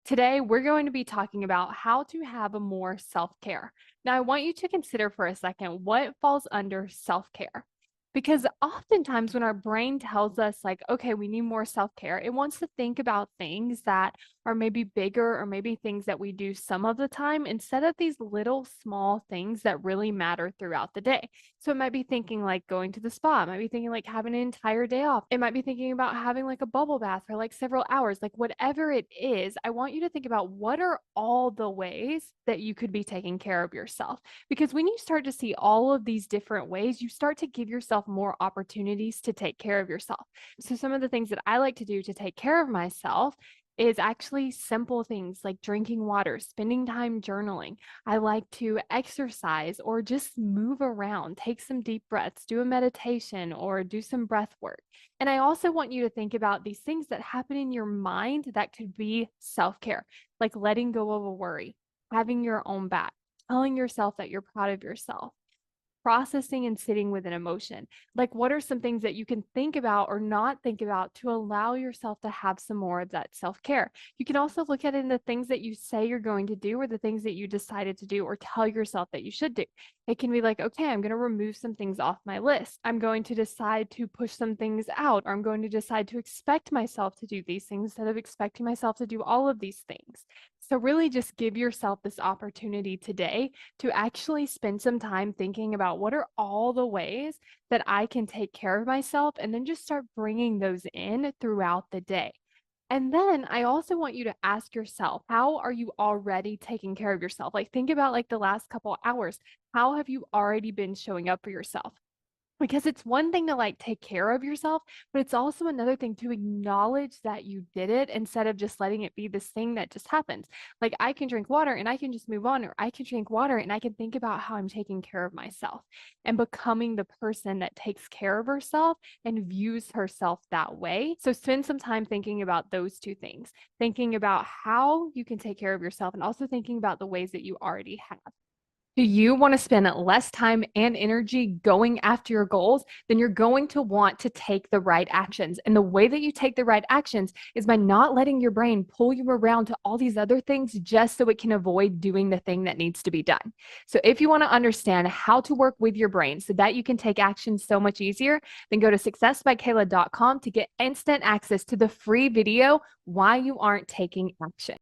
Today, we're going to be talking about how to have a more self-care. Now, I want you to consider for a second what falls under self-care. Because oftentimes, when our brain tells us, like, okay, we need more self care, it wants to think about things that are maybe bigger or maybe things that we do some of the time instead of these little small things that really matter throughout the day. So it might be thinking like going to the spa, it might be thinking like having an entire day off, it might be thinking about having like a bubble bath for like several hours, like whatever it is. I want you to think about what are all the ways that you could be taking care of yourself. Because when you start to see all of these different ways, you start to give yourself more opportunities to take care of yourself. So, some of the things that I like to do to take care of myself is actually simple things like drinking water, spending time journaling. I like to exercise or just move around, take some deep breaths, do a meditation, or do some breath work. And I also want you to think about these things that happen in your mind that could be self care, like letting go of a worry, having your own back, telling yourself that you're proud of yourself, processing and sitting with an emotion. Like, what are some things that you can think about or not think about to allow yourself to have some more of that self care? You can also look at it in the things that you say you're going to do or the things that you decided to do or tell yourself that you should do. It can be like, okay, I'm going to remove some things off my list. I'm going to decide to push some things out, or I'm going to decide to expect myself to do these things instead of expecting myself to do all of these things. So, really, just give yourself this opportunity today to actually spend some time thinking about what are all the ways that I can take care of myself, and then just start bringing those in throughout the day. And then I also want you to ask yourself, how are you already taking care of yourself? Like, think about like the last couple hours. How have you already been showing up for yourself? Because it's one thing to like take care of yourself, but it's also another thing to acknowledge that you did it instead of just letting it be this thing that just happens. Like, I can drink water and I can just move on, or I can drink water and I can think about how I'm taking care of myself and becoming the person that takes care of herself and views herself that way. So spend some time thinking about those two things, thinking about how you can take care of yourself and also thinking about the ways that you already have. Do you want to spend less time and energy going after your goals? Then you're going to want to take the right actions. And the way that you take the right actions is by not letting your brain pull you around to all these other things just so it can avoid doing the thing that needs to be done. So, if you want to understand how to work with your brain so that you can take action so much easier, then go to successbykayla.com to get instant access to the free video, Why You Aren't Taking Action.